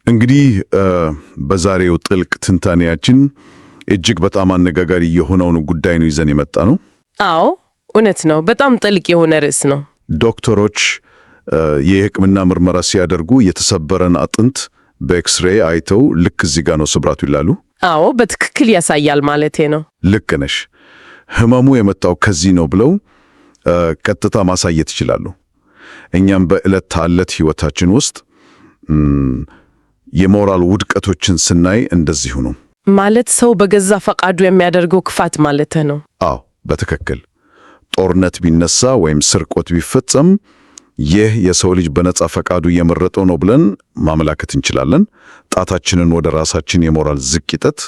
እንግዲህ በዛሬው ጥልቅ ትንታኔያችን እጅግ በጣም አነጋጋሪ የሆነውን ጉዳይ ነው ይዘን የመጣ ነው። አዎ እውነት ነው። በጣም ጥልቅ የሆነ ርዕስ ነው። ዶክተሮች የሕክምና ምርመራ ሲያደርጉ የተሰበረን አጥንት በኤክስሬይ አይተው ልክ እዚህ ጋር ነው ስብራቱ ይላሉ። አዎ በትክክል ያሳያል ማለቴ ነው። ልክ ነሽ። ህመሙ የመጣው ከዚህ ነው ብለው ቀጥታ ማሳየት ይችላሉ። እኛም በዕለት ተዕለት ህይወታችን ውስጥ የሞራል ውድቀቶችን ስናይ እንደዚሁ ነው። ማለት ሰው በገዛ ፈቃዱ የሚያደርገው ክፋት ማለት ነው። አዎ በትክክል ጦርነት ቢነሳ ወይም ስርቆት ቢፈጸም ይህ የሰው ልጅ በነጻ ፈቃዱ የመረጠው ነው ብለን ማመላከት እንችላለን። ጣታችንን ወደ ራሳችን የሞራል ዝቅጠት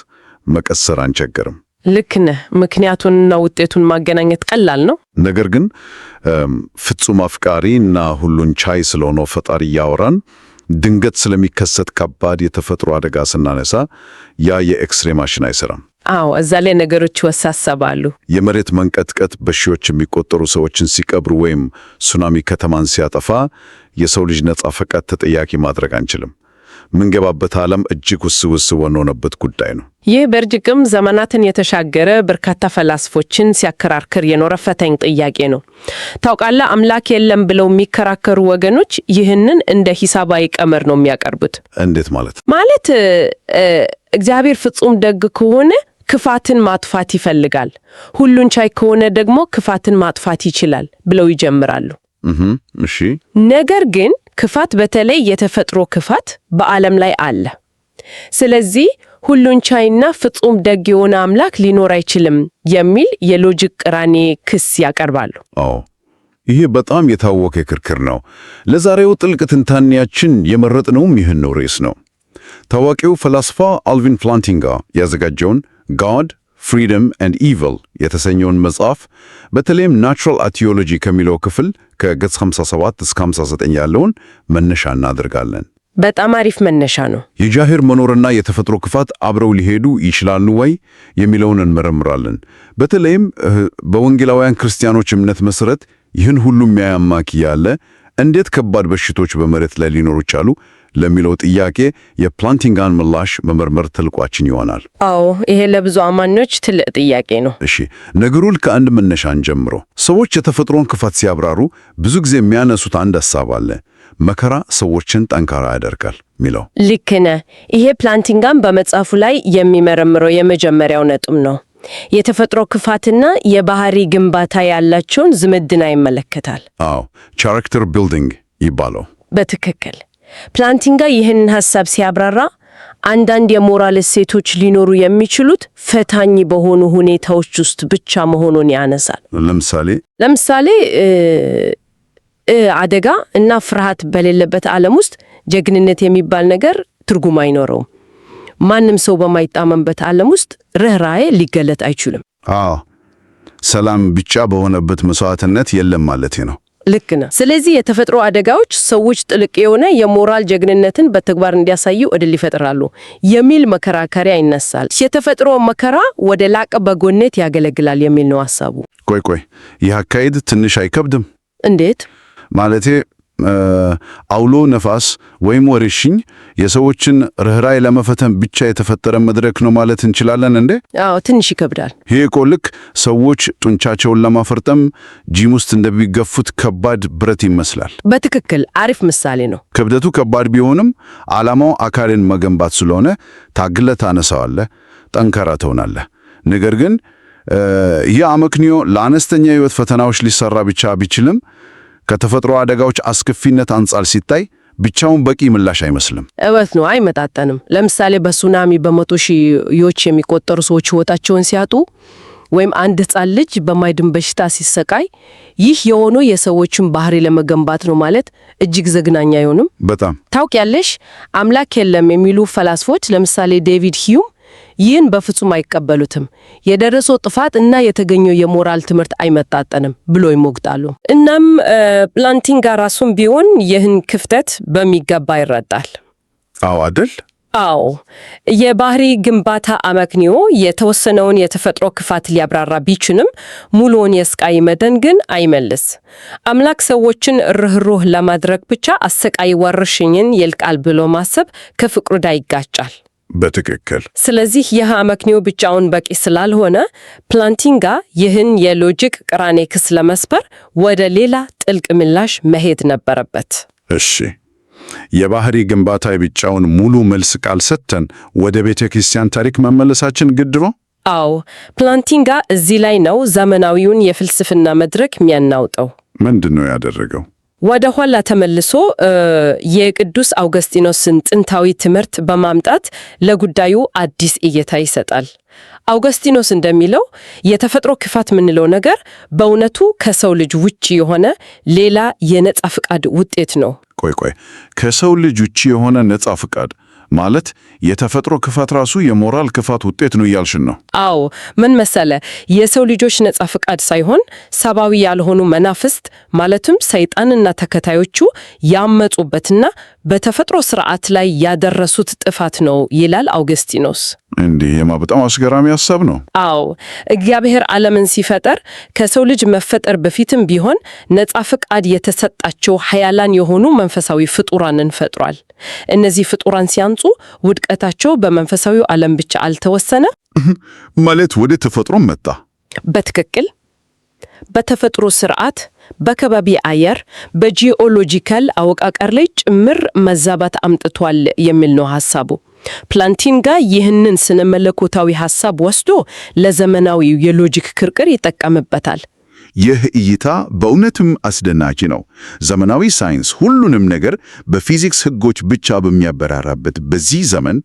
መቀሰር አንቸገርም። ልክ ነህ። ምክንያቱንና ውጤቱን ማገናኘት ቀላል ነው። ነገር ግን ፍጹም አፍቃሪ እና ሁሉን ቻይ ስለሆነው ፈጣሪ እያወራን ድንገት ስለሚከሰት ከባድ የተፈጥሮ አደጋ ስናነሳ ያ የኤክስሬ ማሽን አይሰራም። አዎ እዛ ላይ ነገሮች ይወሳሰባሉ። የመሬት መንቀጥቀጥ በሺዎች የሚቆጠሩ ሰዎችን ሲቀብሩ ወይም ሱናሚ ከተማን ሲያጠፋ የሰው ልጅ ነጻ ፈቃድ ተጠያቂ ማድረግ አንችልም። ምንገባበት ዓለም እጅግ ውስብስብ የሆነበት ጉዳይ ነው። ይህ በእርግጥም ዘመናትን የተሻገረ በርካታ ፈላስፎችን ሲያከራክር የኖረ ፈታኝ ጥያቄ ነው። ታውቃለህ፣ አምላክ የለም ብለው የሚከራከሩ ወገኖች ይህንን እንደ ሂሳባዊ ቀመር ነው የሚያቀርቡት። እንዴት ማለት? ማለት እግዚአብሔር ፍጹም ደግ ከሆነ ክፋትን ማጥፋት ይፈልጋል፣ ሁሉን ቻይ ከሆነ ደግሞ ክፋትን ማጥፋት ይችላል ብለው ይጀምራሉ። እሺ። ነገር ግን ክፋት በተለይ የተፈጥሮ ክፋት በዓለም ላይ አለ። ስለዚህ ሁሉን ቻይና ፍጹም ደግ የሆነ አምላክ ሊኖር አይችልም የሚል የሎጂክ ቅራኔ ክስ ያቀርባሉ። አዎ ይሄ በጣም የታወቀ ክርክር ነው። ለዛሬው ጥልቅ ትንታኔያችን የመረጥነውም ይህን ርዕስ ነው። ታዋቂው ፈላስፋ አልቪን ፕላንቲንጋ ያዘጋጀውን God, Freedom and Evil የተሰኘውን መጽሐፍ በተለይም ናቹራል አቲዮሎጂ ከሚለው ክፍል ከገጽ 57 እስከ 59 ያለውን መነሻ እናደርጋለን። በጣም አሪፍ መነሻ ነው። የጃሄር መኖርና የተፈጥሮ ክፋት አብረው ሊሄዱ ይችላሉ ወይ የሚለውን እንመረምራለን። በተለይም በወንጌላውያን ክርስቲያኖች እምነት መሰረት ይህን ሁሉ የሚያማክ ያለ እንዴት ከባድ በሽቶች በመሬት ላይ ሊኖሩ ቻሉ ለሚለው ጥያቄ የፕላንቲንጋን ምላሽ መመርመር ትልቋችን ይሆናል። አዎ ይሄ ለብዙ አማኞች ትልቅ ጥያቄ ነው። እሺ ነገሩን ከአንድ መነሻን ጀምሮ ሰዎች የተፈጥሮን ክፋት ሲያብራሩ ብዙ ጊዜ የሚያነሱት አንድ ሐሳብ አለ። መከራ ሰዎችን ጠንካራ ያደርጋል ሚለው። ልክ ነህ። ይሄ ፕላንቲንጋን በመጽሐፉ ላይ የሚመረምረው የመጀመሪያው ነጥብ ነው። የተፈጥሮ ክፋትና የባህሪ ግንባታ ያላቸውን ዝምድና ይመለከታል። አዎ ቻራክተር ቢልዲንግ ይባለው። በትክክል ፕላንቲንጋ ይህንን ሐሳብ ሲያብራራ አንዳንድ የሞራል እሴቶች ሊኖሩ የሚችሉት ፈታኝ በሆኑ ሁኔታዎች ውስጥ ብቻ መሆኑን ያነሳል። ለምሳሌ አደጋ እና ፍርሃት በሌለበት ዓለም ውስጥ ጀግንነት የሚባል ነገር ትርጉም አይኖረውም። ማንም ሰው በማይጣመንበት ዓለም ውስጥ ርህራሄ ሊገለጥ አይችልም። ሰላም ብቻ በሆነበት መስዋዕትነት የለም ማለት ነው። ልክ ነው። ስለዚህ የተፈጥሮ አደጋዎች ሰዎች ጥልቅ የሆነ የሞራል ጀግንነትን በተግባር እንዲያሳዩ እድል ይፈጥራሉ የሚል መከራከሪያ ይነሳል። የተፈጥሮ መከራ ወደ ላቀ በጎነት ያገለግላል የሚል ነው ሐሳቡ። ቆይ ይህ አካሄድ ትንሽ አይከብድም? እንዴት ማለቴ አውሎ ነፋስ ወይም ወረርሽኝ የሰዎችን ርህራሄ ለመፈተን ብቻ የተፈጠረ መድረክ ነው ማለት እንችላለን እንዴ? አዎ ትንሽ ይከብዳል። ይሄ እኮ ልክ ሰዎች ጡንቻቸውን ለማፈርጠም ጂም ውስጥ እንደሚገፉት ከባድ ብረት ይመስላል። በትክክል አሪፍ ምሳሌ ነው። ክብደቱ ከባድ ቢሆንም ዓላማው አካልን መገንባት ስለሆነ ታግለህ ታነሳዋለህ፣ ጠንካራ ትሆናለህ። ነገር ግን ይህ አመክንዮ ለአነስተኛ የህይወት ፈተናዎች ሊሰራ ብቻ ቢችልም ከተፈጥሮ አደጋዎች አስከፊነት አንጻር ሲታይ ብቻውን በቂ ምላሽ አይመስልም። እውነት ነው፣ አይመጣጠንም። ለምሳሌ በሱናሚ በመቶ ሺዎች የሚቆጠሩ ሰዎች ህይወታቸውን ሲያጡ ወይም አንድ ህጻን ልጅ በማይድን በሽታ ሲሰቃይ ይህ የሆነው የሰዎችን ባህሪ ለመገንባት ነው ማለት እጅግ ዘግናኝ አይሆንም? በጣም ታውቂያለሽ፣ አምላክ የለም የሚሉ ፈላስፎች ለምሳሌ ዴቪድ ሂዩም ይህን በፍጹም አይቀበሉትም። የደረሰው ጥፋት እና የተገኘው የሞራል ትምህርት አይመጣጠንም ብሎ ይሞግታሉ። እናም ፕላንቲንጋ ራሱም ቢሆን ይህን ክፍተት በሚገባ ይረዳል። አዎ አይደል? አዎ፣ የባህሪ ግንባታ አመክንዮ የተወሰነውን የተፈጥሮ ክፋት ሊያብራራ ቢችልም ሙሉውን የስቃይ መጠን ግን አይመልስ። አምላክ ሰዎችን ርኅሩህ ለማድረግ ብቻ አሰቃይ ወረርሽኝን ይልቃል ብሎ ማሰብ ከፍቅሩ ጋር ይጋጫል። በትክክል። ስለዚህ ይህ አመክንዮ ብቻውን በቂ ስላልሆነ ፕላንቲንጋ ይህን የሎጂክ ቅራኔ ክስ ለመስበር ወደ ሌላ ጥልቅ ምላሽ መሄድ ነበረበት። እሺ፣ የባህሪ ግንባታ የብቻውን ሙሉ መልስ ቃል ሰጥተን ወደ ቤተ ክርስቲያን ታሪክ መመለሳችን ግድ ነው? አዎ፣ ፕላንቲንጋ እዚህ ላይ ነው ዘመናዊውን የፍልስፍና መድረክ የሚያናውጠው። ምንድን ነው ያደረገው? ወደ ኋላ ተመልሶ የቅዱስ አውገስጢኖስን ጥንታዊ ትምህርት በማምጣት ለጉዳዩ አዲስ እይታ ይሰጣል። አውገስጢኖስ እንደሚለው የተፈጥሮ ክፋት የምንለው ነገር በእውነቱ ከሰው ልጅ ውጪ የሆነ ሌላ የነጻ ፍቃድ ውጤት ነው። ቆይ፣ ከሰው ልጅ ውጪ የሆነ ነጻ ፍቃድ ማለት የተፈጥሮ ክፋት ራሱ የሞራል ክፋት ውጤት ነው እያልሽን ነው? አዎ፣ ምን መሰለ፣ የሰው ልጆች ነጻ ፍቃድ ሳይሆን ሰብአዊ ያልሆኑ መናፍስት ማለትም ሰይጣንና ተከታዮቹ ያመጹበትና በተፈጥሮ ስርዓት ላይ ያደረሱት ጥፋት ነው ይላል አውገስጢኖስ። እንዲህ በጣም አስገራሚ ሐሳብ ነው። አዎ፣ እግዚአብሔር ዓለምን ሲፈጠር ከሰው ልጅ መፈጠር በፊትም ቢሆን ነጻ ፍቃድ የተሰጣቸው ኃያላን የሆኑ መንፈሳዊ ፍጡራንን ፈጥሯል። እነዚህ ፍጡራን ሲያንጹ ውድቀታቸው በመንፈሳዊው ዓለም ብቻ አልተወሰነ ማለት ወደ ተፈጥሮ መጣ። በትክክል በተፈጥሮ ስርዓት፣ በከባቢ አየር፣ በጂኦሎጂካል አወቃቀር ላይ ጭምር መዛባት አምጥቷል የሚል ነው ሐሳቡ። ፕላንቲንጋ ይህንን ስነ መለኮታዊ ሐሳብ ወስዶ ለዘመናዊው የሎጂክ ክርክር ይጠቀምበታል። ይህ እይታ በእውነትም አስደናቂ ነው። ዘመናዊ ሳይንስ ሁሉንም ነገር በፊዚክስ ሕጎች ብቻ በሚያበራራበት በዚህ ዘመን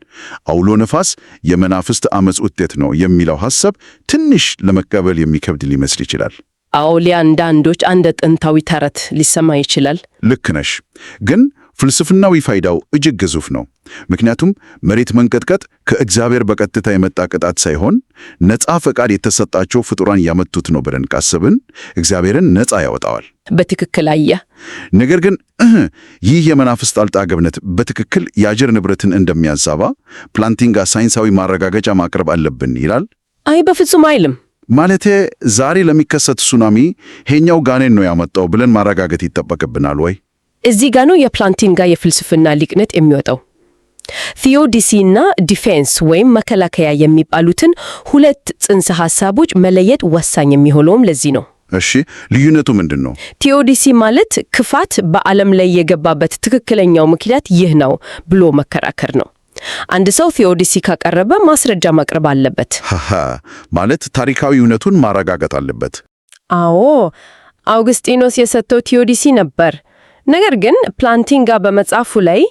አውሎ ነፋስ የመናፍስት ዓመፅ ውጤት ነው የሚለው ሐሳብ ትንሽ ለመቀበል የሚከብድ ሊመስል ይችላል። አዎ፣ ለአንዳንዶች እንደ ጥንታዊ ተረት ሊሰማ ይችላል። ልክ ነሽ። ግን ፍልስፍናዊ ፋይዳው እጅግ ግዙፍ ነው። ምክንያቱም መሬት መንቀጥቀጥ ከእግዚአብሔር በቀጥታ የመጣ ቅጣት ሳይሆን ነፃ ፈቃድ የተሰጣቸው ፍጡራን ያመጡት ነው ብለን ካሰብን እግዚአብሔርን ነፃ ያወጣዋል። በትክክል አየህ። ነገር ግን ይህ የመናፍስት ጣልቃ ገብነት በትክክል የአየር ንብረትን እንደሚያዛባ ፕላንቲንጋ ሳይንሳዊ ማረጋገጫ ማቅረብ አለብን ይላል። አይ በፍጹም አይልም። ማለቴ ዛሬ ለሚከሰት ሱናሚ ሄኛው ጋኔን ነው ያመጣው ብለን ማረጋገጥ ይጠበቅብናል ወይ? እዚህ ጋ ነው የፕላንቲንጋ የፍልስፍና ሊቅነት የሚወጣው። ቲዮዲሲና ዲፌንስ ወይም መከላከያ የሚባሉትን ሁለት ጽንሰ ሐሳቦች መለየት ወሳኝ የሚሆነውም ለዚህ ነው። እሺ፣ ልዩነቱ ምንድን ነው? ቲዮዲሲ ማለት ክፋት በዓለም ላይ የገባበት ትክክለኛው ምክንያት ይህ ነው ብሎ መከራከር ነው። አንድ ሰው ቲዮዲሲ ካቀረበ ማስረጃ ማቅረብ አለበት። ማለት ታሪካዊ እውነቱን ማረጋገጥ አለበት። አዎ፣ አውግስጢኖስ የሰጠው ቲዮዲሲ ነበር። ነገር ግን ፕላንቲንጋ በመጽሐፉ ላይ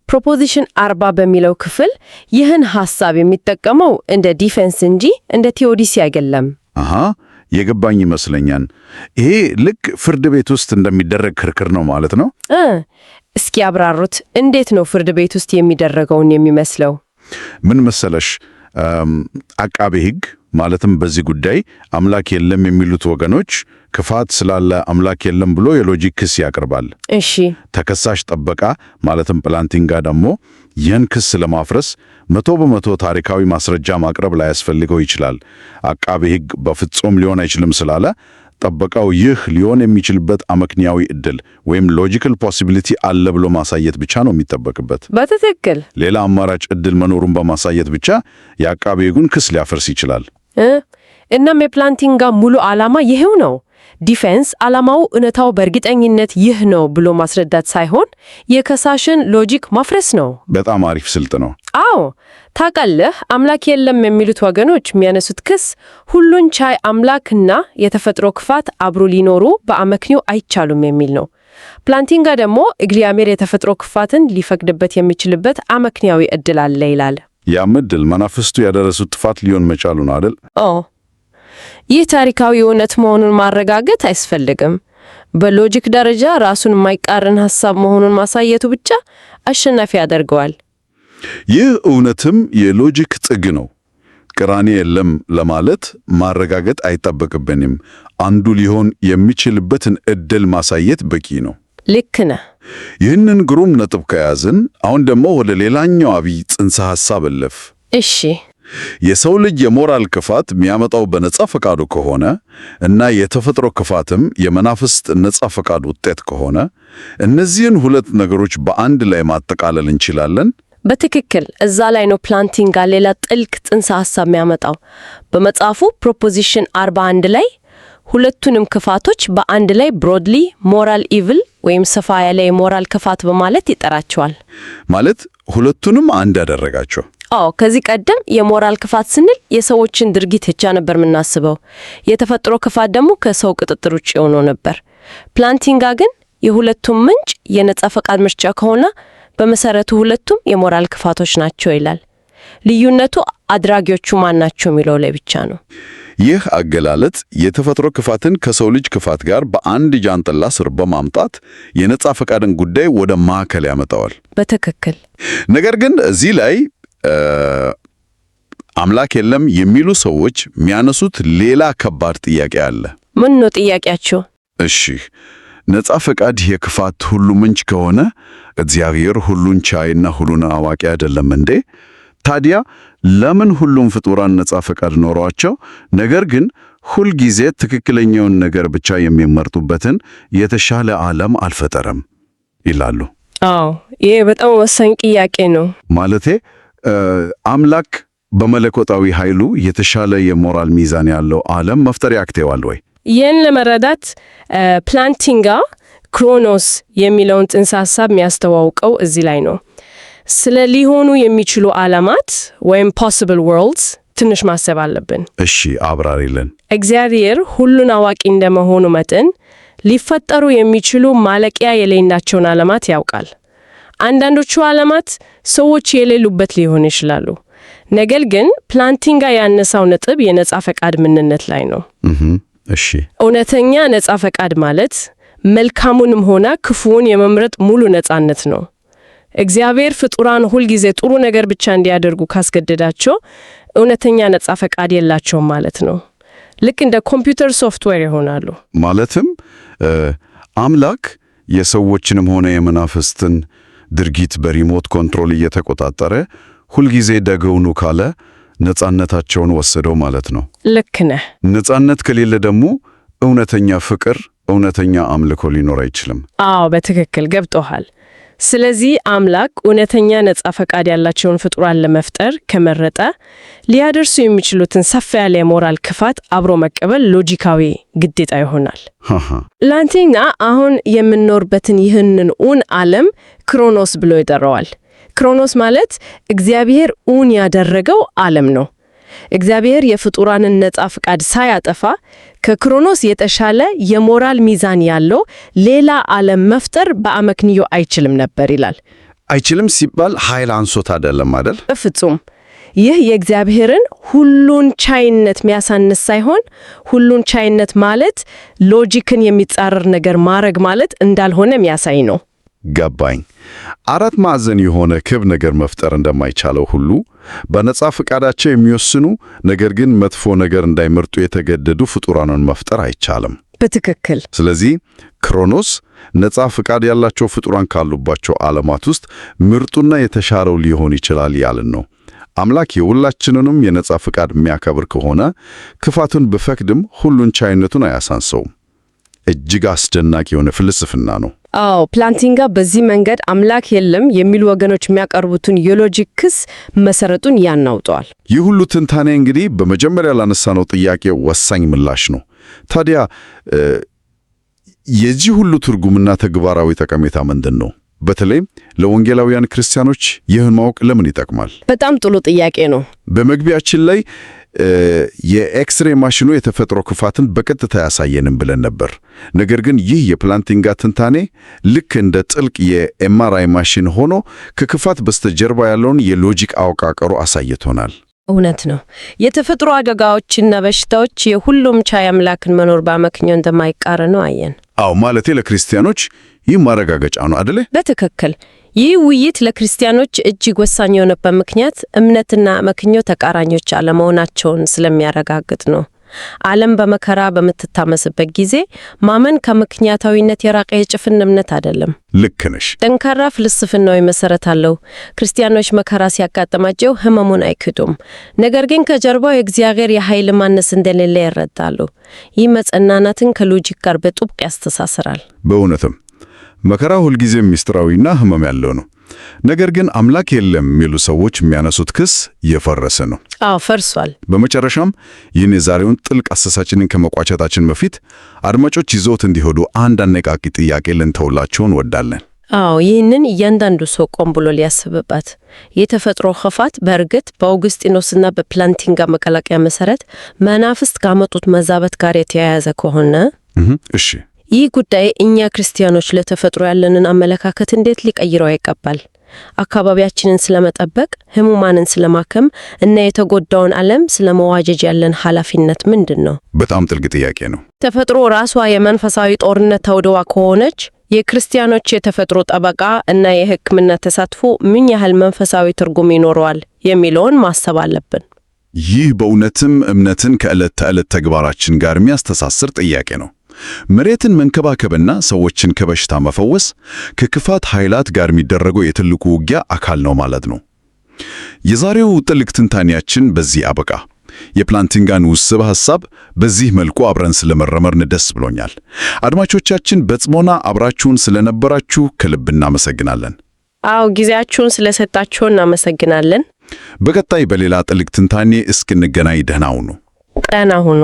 ፕሮፖዚሽን 40 በሚለው ክፍል ይህን ሐሳብ የሚጠቀመው እንደ ዲፌንስ እንጂ እንደ ቲዮዲሲ አይደለም። የገባኝ ይመስለኛል። ይሄ ልክ ፍርድ ቤት ውስጥ እንደሚደረግ ክርክር ነው ማለት ነው። እስኪ ያብራሩት። እንዴት ነው ፍርድ ቤት ውስጥ የሚደረገውን የሚመስለው? ምን መሰለሽ፣ አቃቤ ሕግ ማለትም በዚህ ጉዳይ አምላክ የለም የሚሉት ወገኖች ክፋት ስላለ አምላክ የለም ብሎ የሎጂክ ክስ ያቀርባል። እሺ። ተከሳሽ ጠበቃ ማለትም ፕላንቲንጋ ደግሞ ይህን ክስ ለማፍረስ 100% ታሪካዊ ማስረጃ ማቅረብ ላያስፈልገው ይችላል። አቃቤ ሕግ በፍጹም ሊሆን አይችልም ስላለ ጠበቃው ይህ ሊሆን የሚችልበት አመክንያዊ ዕድል ወይም ሎጂካል ፖሲቢሊቲ አለ ብሎ ማሳየት ብቻ ነው የሚጠበቅበት። በትክክል ሌላ አማራጭ ዕድል መኖሩን በማሳየት ብቻ የአቃቤ ሕጉን ክስ ሊያፈርስ ይችላል። እናም የፕላንቲንጋ ሙሉ ዓላማ ይሄው ነው። ዲፌንስ ዓላማው እውነታው በእርግጠኝነት ይህ ነው ብሎ ማስረዳት ሳይሆን የከሳሽን ሎጂክ ማፍረስ ነው። በጣም አሪፍ ስልት ነው። አዎ፣ ታውቃለህ፣ አምላክ የለም የሚሉት ወገኖች የሚያነሱት ክስ ሁሉን ቻይ አምላክና የተፈጥሮ ክፋት አብሮ ሊኖሩ በአመክንዮ አይቻሉም የሚል ነው። ፕላንቲንጋ ደግሞ እግዚአብሔር የተፈጥሮ ክፋትን ሊፈቅድበት የሚችልበት አመክንያዊ ዕድል አለ ይላል። ያም ዕድል መናፍስቱ ያደረሱት ጥፋት ሊሆን መቻሉ ነው አይደል? ይህ ታሪካዊ እውነት መሆኑን ማረጋገጥ አያስፈልግም። በሎጂክ ደረጃ ራሱን የማይቃረን ሐሳብ መሆኑን ማሳየቱ ብቻ አሸናፊ ያደርገዋል። ይህ እውነትም የሎጂክ ጥግ ነው። ቅራኔ የለም ለማለት ማረጋገጥ አይጠበቅብንም። አንዱ ሊሆን የሚችልበትን ዕድል ማሳየት በቂ ነው። ልክ ነህ። ይህንን ግሩም ነጥብ ከያዝን አሁን ደግሞ ወደ ሌላኛው አብይ ጽንሰ ሐሳብ እለፍ። እሺ። የሰው ልጅ የሞራል ክፋት የሚያመጣው በነጻ ፈቃዱ ከሆነ እና የተፈጥሮ ክፋትም የመናፍስት ነጻ ፈቃድ ውጤት ከሆነ እነዚህን ሁለት ነገሮች በአንድ ላይ ማጠቃለል እንችላለን? በትክክል እዛ ላይ ነው ፕላንቲንጋ ሌላ ጥልቅ ጽንሰ ሐሳብ የሚያመጣው። በመጽሐፉ ፕሮፖዚሽን 41 ላይ ሁለቱንም ክፋቶች በአንድ ላይ ብሮድሊ ሞራል ኢቭል ወይም ሰፋ ያለ የሞራል ክፋት በማለት ይጠራቸዋል። ማለት ሁለቱንም አንድ ያደረጋቸው። አዎ፣ ከዚህ ቀደም የሞራል ክፋት ስንል የሰዎችን ድርጊት ብቻ ነበር የምናስበው። የተፈጥሮ ክፋት ደግሞ ከሰው ቁጥጥር ውጭ ሆኖ ነበር። ፕላንቲንጋ ግን የሁለቱም ምንጭ የነጻ ፈቃድ ምርጫ ከሆነ በመሰረቱ ሁለቱም የሞራል ክፋቶች ናቸው ይላል። ልዩነቱ አድራጊዎቹ ማን ናቸው የሚለው ላይ ብቻ ነው። ይህ አገላለጥ የተፈጥሮ ክፋትን ከሰው ልጅ ክፋት ጋር በአንድ ጃንጥላ ስር በማምጣት የነጻ ፈቃድን ጉዳይ ወደ ማዕከል ያመጣዋል። በትክክል። ነገር ግን እዚህ ላይ አምላክ የለም የሚሉ ሰዎች የሚያነሱት ሌላ ከባድ ጥያቄ አለ። ምን ነው ጥያቄያቸው? እሺ፣ ነጻ ፈቃድ የክፋት ሁሉ ምንጭ ከሆነ እግዚአብሔር ሁሉን ቻይና ሁሉን አዋቂ አይደለም እንዴ? ታዲያ ለምን ሁሉም ፍጡራን ነጻ ፈቃድ ኖሯቸው ነገር ግን ሁልጊዜ ትክክለኛውን ነገር ብቻ የሚመርጡበትን የተሻለ ዓለም አልፈጠረም ይላሉ? አዎ፣ ይሄ በጣም ወሳኝ ጥያቄ ነው። ማለቴ አምላክ በመለኮታዊ ኃይሉ የተሻለ የሞራል ሚዛን ያለው ዓለም መፍጠር ያክተዋል ወይ? ይህን ለመረዳት ፕላንቲንጋ ክሮኖስ የሚለውን ጽንሰ ሐሳብ የሚያስተዋውቀው እዚህ ላይ ነው። ስለ ሊሆኑ የሚችሉ ዓለማት ወይም possible worlds ትንሽ ማሰብ አለብን። እሺ፣ አብራሪልን። እግዚአብሔር ሁሉን አዋቂ እንደመሆኑ መጠን ሊፈጠሩ የሚችሉ ማለቂያ የሌላቸውን ዓለማት ያውቃል። አንዳንዶቹ ዓለማት ሰዎች የሌሉበት ሊሆን ይችላሉ። ነገር ግን ፕላንቲንጋ ያነሳው ነጥብ የነጻ ፈቃድ ምንነት ላይ ነው። እሺ፣ እውነተኛ ነጻ ፈቃድ ማለት መልካሙንም ሆነ ክፉውን የመምረጥ ሙሉ ነጻነት ነው። እግዚአብሔር ፍጡራን ሁልጊዜ ጥሩ ነገር ብቻ እንዲያደርጉ ካስገደዳቸው እውነተኛ ነጻ ፈቃድ የላቸውም ማለት ነው። ልክ እንደ ኮምፒውተር ሶፍትዌር ይሆናሉ። ማለትም አምላክ የሰዎችንም ሆነ የመናፍስትን ድርጊት በሪሞት ኮንትሮል እየተቆጣጠረ ሁልጊዜ ደገውኑ ካለ ነጻነታቸውን ወሰደው ማለት ነው። ልክ ነህ። ነጻነት ከሌለ ደግሞ እውነተኛ ፍቅር፣ እውነተኛ አምልኮ ሊኖር አይችልም። አዎ፣ በትክክል ገብቶሃል። ስለዚህ አምላክ እውነተኛ ነጻ ፈቃድ ያላቸውን ፍጡራን ለመፍጠር ከመረጠ ሊያደርሱ የሚችሉትን ሰፋ ያለ የሞራል ክፋት አብሮ መቀበል ሎጂካዊ ግዴታ ይሆናል። ፕላንቲንጋ አሁን የምንኖርበትን ይህንን ኡን ዓለም ክሮኖስ ብሎ ይጠራዋል። ክሮኖስ ማለት እግዚአብሔር ኡን ያደረገው ዓለም ነው። እግዚአብሔር የፍጡራንን ነጻ ፈቃድ ሳያጠፋ ከክሮኖስ የተሻለ የሞራል ሚዛን ያለው ሌላ ዓለም መፍጠር በአመክንዮ አይችልም ነበር ይላል። አይችልም ሲባል ኃይል አንሶት አይደለም አይደል? በፍጹም። ይህ የእግዚአብሔርን ሁሉን ቻይነት የሚያሳንስ ሳይሆን ሁሉን ቻይነት ማለት ሎጂክን የሚጻረር ነገር ማድረግ ማለት እንዳልሆነ የሚያሳይ ነው። ገባኝ። አራት ማዕዘን የሆነ ክብ ነገር መፍጠር እንደማይቻለው ሁሉ በነጻ ፈቃዳቸው የሚወስኑ ነገር ግን መጥፎ ነገር እንዳይመርጡ የተገደዱ ፍጡራንን መፍጠር አይቻልም። በትክክል። ስለዚህ ክሮኖስ ነጻ ፈቃድ ያላቸው ፍጡራን ካሉባቸው ዓለማት ውስጥ ምርጡና የተሻለው ሊሆን ይችላል ያልን ነው። አምላክ የሁላችንንም የነጻ ፈቃድ የሚያከብር ከሆነ ክፋቱን ቢፈቅድም ሁሉን ቻይነቱን አያሳንሰውም። እጅግ አስደናቂ የሆነ ፍልስፍና ነው። አዎ፣ ፕላንቲንጋ በዚህ መንገድ አምላክ የለም የሚሉ ወገኖች የሚያቀርቡትን የሎጂክ ክስ መሰረቱን ያናውጠዋል። ይህ ሁሉ ትንታኔ እንግዲህ በመጀመሪያ ላነሳነው ጥያቄ ወሳኝ ምላሽ ነው። ታዲያ የዚህ ሁሉ ትርጉምና ተግባራዊ ጠቀሜታ ምንድን ነው? በተለይም ለወንጌላውያን ክርስቲያኖች ይህን ማወቅ ለምን ይጠቅማል? በጣም ጥሩ ጥያቄ ነው። በመግቢያችን ላይ የኤክስሬ ማሽኑ የተፈጥሮ ክፋትን በቀጥታ ያሳየንም ብለን ነበር። ነገር ግን ይህ የፕላንቲንጋ ትንታኔ ልክ እንደ ጥልቅ የኤምአርአይ ማሽን ሆኖ ከክፋት በስተጀርባ ያለውን የሎጂክ አወቃቀሩ አሳይቶናል። እውነት ነው። የተፈጥሮ አደጋዎችና በሽታዎች የሁሉም ቻይ አምላክን መኖር በአመክንዮ እንደማይቃረኑ አየን። አዎ፣ ማለቴ ለክርስቲያኖች ይህ ማረጋገጫ ነው አይደለ? በትክክል። ይህ ውይይት ለክርስቲያኖች እጅግ ወሳኝ የሆነበት ምክንያት እምነትና አመክንዮ ተቃራኞች አለመሆናቸውን ስለሚያረጋግጥ ነው። ዓለም በመከራ በምትታመስበት ጊዜ ማመን ከምክንያታዊነት የራቀ የጭፍን እምነት አይደለም። ልክ ነሽ። ጠንካራ ፍልስፍናዊ መሰረት አለው። ክርስቲያኖች መከራ ሲያጋጥማቸው ሕመሙን አይክዱም፣ ነገር ግን ከጀርባው የእግዚአብሔር የኃይል ማነስ እንደሌለ ይረዳሉ። ይህ መጽናናትን ከሎጂክ ጋር በጥብቅ ያስተሳስራል። በእውነትም መከራ ሁልጊዜም ምስጢራዊና ሕመም ያለው ነው። ነገር ግን አምላክ የለም የሚሉ ሰዎች የሚያነሱት ክስ የፈረሰ ነው። አዎ ፈርሷል። በመጨረሻም ይህን የዛሬውን ጥልቅ አስተሳሰብን ከመቋጨታችን በፊት አድማጮች ይዘውት እንዲሄዱ አንድ አነቃቂ ጥያቄ ልንተውላቸው እንወዳለን። አዎ ይህንን እያንዳንዱ ሰው ቆም ብሎ ሊያስብበት። የተፈጥሮ ክፋት በእርግጥ በአውግስጢኖስና በፕላንቲንጋ መቀላቀያ መሰረት መናፍስት ካመጡት መዛበት ጋር የተያያዘ ከሆነ እሺ፣ ይህ ጉዳይ እኛ ክርስቲያኖች ለተፈጥሮ ያለንን አመለካከት እንዴት ሊቀይረው ይገባል? አካባቢያችንን ስለመጠበቅ፣ ሕሙማንን ስለማከም እና የተጎዳውን ዓለም ስለመዋጀጅ ያለን ኃላፊነት ምንድን ነው? በጣም ጥልቅ ጥያቄ ነው። ተፈጥሮ ራሷ የመንፈሳዊ ጦርነት ተውደዋ ከሆነች የክርስቲያኖች የተፈጥሮ ጠበቃ እና የሕክምና ተሳትፎ ምን ያህል መንፈሳዊ ትርጉም ይኖረዋል የሚለውን ማሰብ አለብን። ይህ በእውነትም እምነትን ከዕለት ተዕለት ተግባራችን ጋር የሚያስተሳስር ጥያቄ ነው። መሬትን መንከባከብና ሰዎችን ከበሽታ መፈወስ ከክፋት ኃይላት ጋር የሚደረገው የትልቁ ውጊያ አካል ነው ማለት ነው። የዛሬው ጥልቅ ትንታኔያችን በዚህ አበቃ። የፕላንቲንጋን ውስብስብ ሐሳብ በዚህ መልኩ አብረን ስለመረመርን ደስ ብሎኛል። አድማጮቻችን በጽሞና አብራችሁን ስለነበራችሁ ከልብ እናመሰግናለን። አዎ ጊዜያችሁን ስለሰጣችሁ እናመሰግናለን። በቀጣይ በሌላ ጥልቅ ትንታኔ እስክንገናኝ ደህና ሁኑ። ደህና ሁኑ።